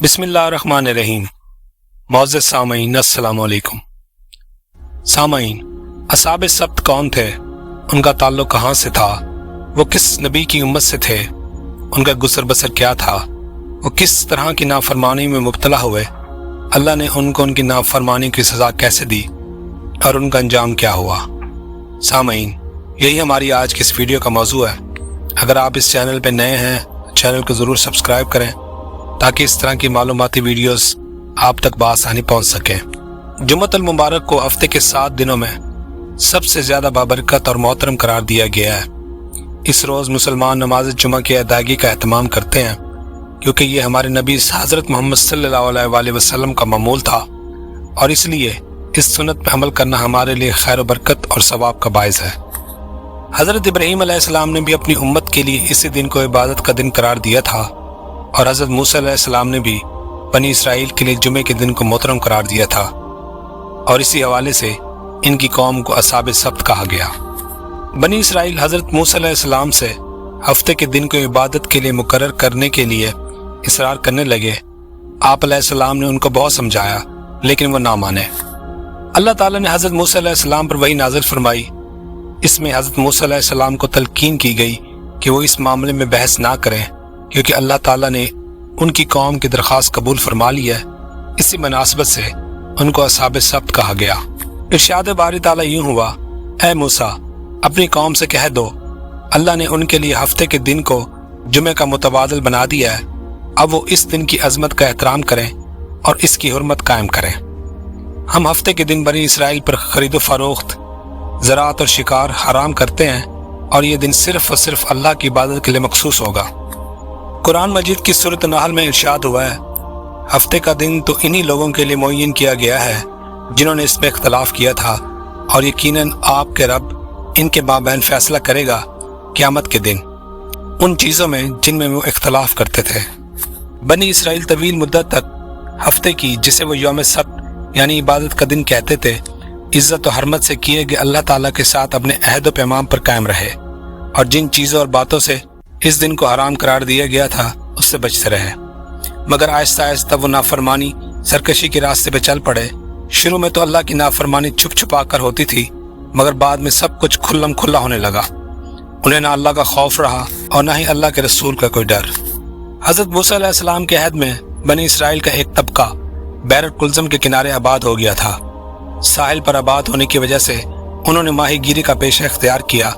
बिस्मिल्लाहिर्रहमानिर्रहीम। मुअज़्ज़ज़ सामईन अस्सलामु अलैकुम। सामईन, असहाबे सब्त कौन थे? उनका ताल्लुक़ कहाँ से था? वो किस नबी की उम्मत से थे? उनका गुज़र बसर क्या था? वो किस तरह की नाफरमानी में मुब्तला हुए? अल्लाह ने उनको उनकी नाफरमानी की सज़ा कैसे दी और उनका अंजाम क्या हुआ? सामईन, यही हमारी आज की इस वीडियो का मौजू है। अगर आप इस चैनल पर नए हैं, चैनल को ज़रूर सब्सक्राइब करें ताकि इस तरह की मालूमाती वीडियोस आप तक बआसानी पहुंच सकें। जुम्मतुल मुबारक को हफ्ते के 7 दिनों में सबसे ज़्यादा बाबरकत और मोहतरम करार दिया गया है। इस रोज़ मुसलमान नमाज जुमा की अदायगी का एहतमाम करते हैं क्योंकि ये हमारे नबी हज़रत मोहम्मद सल्लल्लाहु अलैहि वसल्लम का मामूल था और इसलिए इस सुन्नत पर अमल करना हमारे लिए खैर बरकत और सवाब का बायस है। हज़रत इब्राहीम अलैहिस्सलाम ने भी अपनी उम्मत के लिए इसी दिन को इबादत का दिन करार दिया था और हज़रत मूसा अलैहिस्सलाम ने भी बनी इसराइल के लिए जुमे के दिन को मोहतरम करार दिया था और इसी हवाले से इनकी कौम को असहाबे सब्त कहा गया। बनी इसराइल हज़रत मूसा अलैहिस्सलाम से हफ्ते के दिन को इबादत के लिए मुकर्रर करने के लिए इसरार करने लगे। आप अलैहिस्सलाम ने उनको बहुत समझाया लेकिन वो ना माने। अल्लाह ताला ने हज़रत मूसा अलैहिस्सलाम पर वही नाज़िल फरमाई। इसमें हज़रत मूसा अलैहिस्सलाम को तलकीन की गई कि वो इस मामले में बहस ना करें क्योंकि अल्लाह ताला ने उनकी कौम की दरख्वास्त कबूल फरमा ली है। इसी मुनासिबत से उनको असहाबे सब्त कहा गया। इरशाद बारी ताला यूं हुआ, ऐ मूसा, अपनी कौम से कह दो अल्लाह ने उनके लिए हफ्ते के दिन को जुमे का मुतबादिल बना दिया है। अब वो इस दिन की अजमत का एहतराम करें और इसकी हुर्मत कायम करें। हम हफ्ते के दिन बनी इसराइल पर खरीदो फरोख्त, ज़राअत और शिकार हराम करते हैं और ये दिन सिर्फ और सिर्फ अल्लाह की इबादत के लिए मखसूस होगा। कुरान मजीद की सूरत नहल में इरशाद हुआ है, हफ्ते का दिन तो इन्हीं लोगों के लिए मुअय्यन किया गया है जिन्होंने इसमें इख्तलाफ किया था और यकीनन आपके रब इनके माबैन फैसला करेगा क़यामत के दिन उन चीज़ों में जिनमें वो इख्तलाफ करते थे। बनी इसराइल तवील मुद्दत तक हफ्ते की, जिसे वो यौम सब्त यानी इबादत का दिन कहते थे, इज़्ज़त और हरमत से किए गए अल्लाह ताला के साथ अपने अहद व पैमाम पर कायम रहे और जिन चीज़ों और बातों से इस दिन को हराम करार दिया गया था उससे बचते रहे। मगर आहिस्ता आहिस्ता वो नाफरमानी सरकशी के रास्ते पे चल पड़े। शुरू में तो अल्लाह की नाफरमानी छुप छुपा कर होती थी मगर बाद में सब कुछ खुल्लम खुल्ला होने लगा। उन्हें ना अल्लाह का खौफ रहा और ना ही अल्लाह के रसूल का कोई डर। हज़रत मूसा अलैहिस्सलाम के अहद में बनी इसराइल का एक तबका बैरत कुलज़म के किनारे आबाद हो गया था। साहिल पर आबाद होने की वजह से उन्होंने माही गिरी का पेशा इख्तियार किया।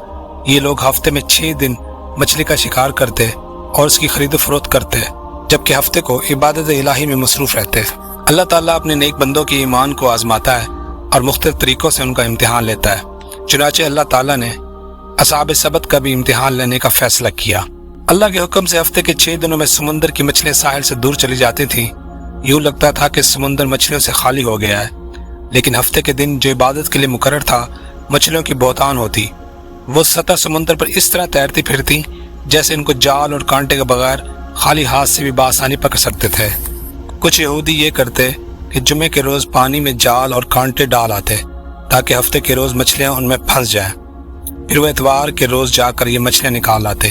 ये लोग हफ्ते में 6 दिन मछली का शिकार करते और उसकी खरीद फरोख्त करते जबकि हफ्ते को इबादत इलाही में मसरूफ रहते। अल्लाह ताला अपने नेक बंदों के ईमान को आजमाता है और मुख्तलिफ तरीक़ों से उनका इम्तिहान लेता है। चुनाचे अल्लाह ताला ने असहाबे सब्त का भी इम्तिहान लेने का फैसला किया। अल्लाह के हुक्म से हफ्ते के 6 दिनों में समुंदर की मछलियाँ साहिल से दूर चली जाती थी। यूँ लगता था कि समुंदर मछलियों से खाली हो गया है, लेकिन हफ्ते के दिन जो इबादत के लिए मुकर्रर था मछलियों की बहुतान होती। वो सतह समुंदर पर इस तरह तैरती फिरती जैसे इनको जाल और कांटे के बगैर खाली हाथ से भी बासानी पकड़ सकते थे। कुछ यहूदी ये करते कि जुमे के रोज़ पानी में जाल और कांटे डाल आते ताकि हफ्ते के रोज़ मछलियाँ उनमें फंस जाएं। फिर वो इतवार के रोज़ जाकर ये मछलियाँ निकाल आते।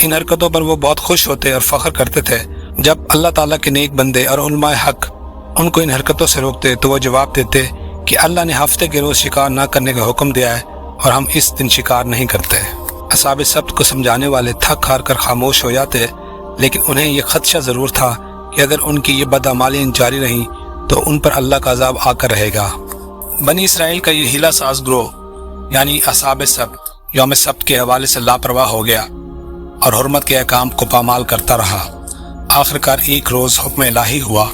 इन हरकतों पर वो बहुत खुश होते और फ़ख्र करते थे। जब अल्लाह ताला के नेक बंदे और उलमाए हक उनको इन हरकतों से रोकते तो वो जवाब देते कि अल्लाह ने हफ्ते के रोज़ शिकार ना करने का हुक्म दिया है और हम इस दिन शिकार नहीं करते। असहाबे सब्त को समझाने वाले थक हार कर खामोश हो जाते, लेकिन उन्हें यह खदशा ज़रूर था कि अगर उनकी ये बदअमाली जारी रही तो उन पर अल्लाह का अज़ाब आकर रहेगा। बनी इसराइल का ये हीला साज ग्रोह यानी असहाबे सब्त यौम सब्त के हवाले से लापरवाह हो गया और हुर्मत के अहकाम को पामाल करता रहा। आखिरकार एक रोज़ हुक्म इलाही हुआ,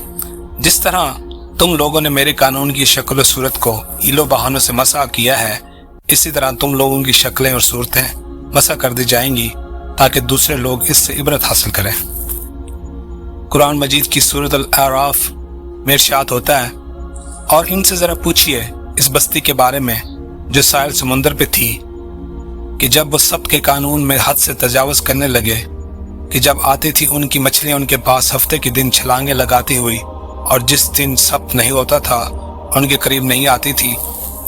जिस तरह तुम लोगों ने मेरे कानून की शक्ल और सूरत को ईलो बहानों से मसा किया है, इसी तरह तुम लोगों की शक्लें और सूरतें मसा कर दी जाएंगी ताकि दूसरे लोग इससे इबरत हासिल करें। कुरान मजीद की सूरत अल-आराफ में इरशाद होता है, और इनसे ज़रा पूछिए इस बस्ती के बारे में जो साहिल समुंदर पे थी कि जब वो सब्त के कानून में हद से तजावज़ करने लगे कि जब आती थी उनकी मछलियाँ उनके पास हफ्ते के दिन छलांगे लगाती हुई और जिस दिन सब्त नहीं होता था उनके करीब नहीं आती थी,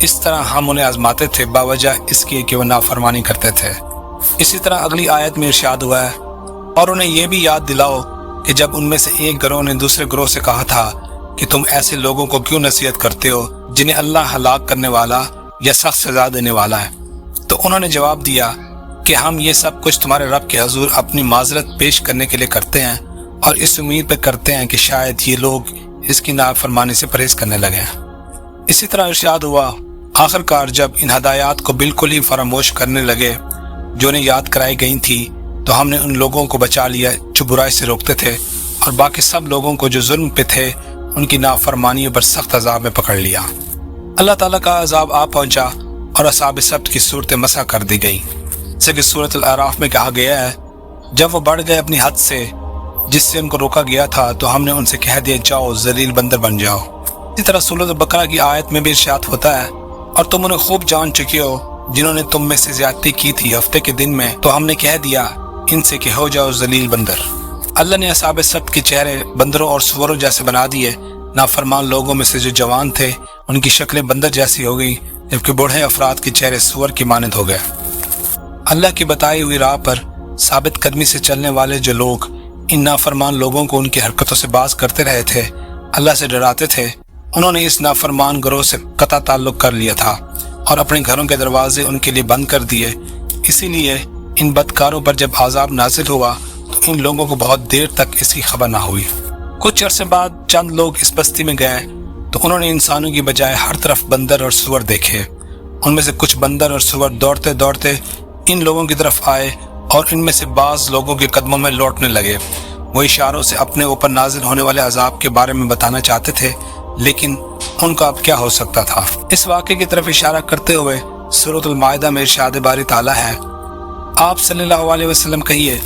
इस तरह हम उन्हें आजमाते थे बावजह इसके कि वो नाफरमानी करते थे। इसी तरह अगली आयत में इरशाद हुआ है, और उन्हें यह भी याद दिलाओ کہ جب ان میں سے ایک گروہ نے دوسرے گروہ سے کہا تھا کہ تم ایسے لوگوں کو کیوں نصیحت کرتے ہو جنہیں اللہ ہلاک کرنے والا یا سخت سزا دینے والا ہے، تو انہوں نے جواب دیا کہ ہم یہ سب کچھ تمہارے رب کے حضور اپنی معذرت پیش کرنے کے لیے کرتے ہیں اور اس امید پہ کرتے ہیں کہ شاید یہ لوگ اس کی نافرمانی سے پرہیز کرنے لگے ہیں۔ اسی طرح ارشاد ہوا، آخر کار جب ان ہدایات کو بالکل ہی فراموش کرنے لگے جو انہیں یاد کرائی گئی تھی تو ہم نے ان لوگوں کو بچا لیا جو برائی سے روکتے تھے، اور باقی سب لوگوں کو جو ظلم پہ تھے ان کی نافرمانیوں پر سخت عذاب میں پکڑ لیا۔ اللہ تعالیٰ کا عذاب آ پہنچا اور اصحاب سبت کی صورتیں مسح کر دی گئی، جیسے کہ سورۃ الاعراف میں کہا گیا ہے، جب وہ بڑھ گئے اپنی حد سے جس سے ان کو روکا گیا تھا تو ہم نے ان سے کہہ دیا جاؤ ذلیل بندر بن جاؤ۔ اسی طرح سورۃ البقرہ کی آیت میں بھی ارشاد ہوتا ہے، اور تم انہیں خوب جان چکے ہو جنہوں نے تم میں سے زیادتی کی تھی ہفتے کے دن میں، تو ہم نے کہہ دیا ان سے کہ ہو جاؤ ذلیل بندر۔ اللہ نے اصحاب سبت کے چہرے بندروں اور سوروں جیسے بنا دیے، نافرمان لوگوں میں سے جو جوان تھے ان کی شکلیں بندر جیسی ہو گئی، جبکہ بوڑھے افراد کے چہرے سور کی مانند ہو گئے۔ اللہ کی بتائی ہوئی راہ پر ثابت قدمی سے چلنے والے جو لوگ ان نافرمان لوگوں کو ان کی حرکتوں سے باز کرتے رہے تھے، اللہ سے ڈراتے تھے، انہوں نے اس نافرمان گروہ سے قطع تعلق کر لیا تھا اور اپنے گھروں کے دروازے ان کے لیے بند کر دیے۔ اسی لیے ان بدکاروں پر جب عذاب نازل ہوا تو ان لوگوں کو بہت دیر تک اس کی خبر نہ ہوئی۔ کچھ عرصے بعد چند لوگ اس بستی میں گئے تو انہوں نے انسانوں کی بجائے ہر طرف بندر اور سور دیکھے۔ ان میں سے کچھ بندر اور سور دوڑتے دوڑتے ان لوگوں کی طرف آئے اور ان میں سے بعض لوگوں کے قدموں میں لوٹنے لگے۔ وہ اشاروں سے اپنے اوپر نازل ہونے والے عذاب کے بارے میں بتانا چاہتے تھے، لیکن ان کا اب کیا ہو سکتا تھا۔ اس واقعے کی طرف اشارہ کرتے ہوئے سورۃ المائدہ میں ارشاد باری تعالیٰ ہے، آپ صلی اللہ علیہ وسلم کہیے،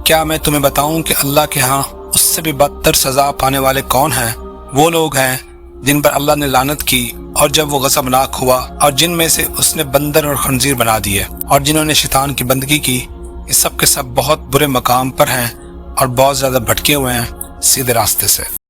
کیا میں تمہیں بتاؤں کہ اللہ کے ہاں اس سے بھی بدتر سزا پانے والے کون ہیں؟ وہ لوگ ہیں جن پر اللہ نے لعنت کی اور جب وہ غضبناک ہوا، اور جن میں سے اس نے بندر اور خنزیر بنا دیے، اور جنہوں نے شیطان کی بندگی کی، یہ سب کے سب بہت برے مقام پر ہیں اور بہت زیادہ بھٹکے ہوئے ہیں سیدھے راستے سے۔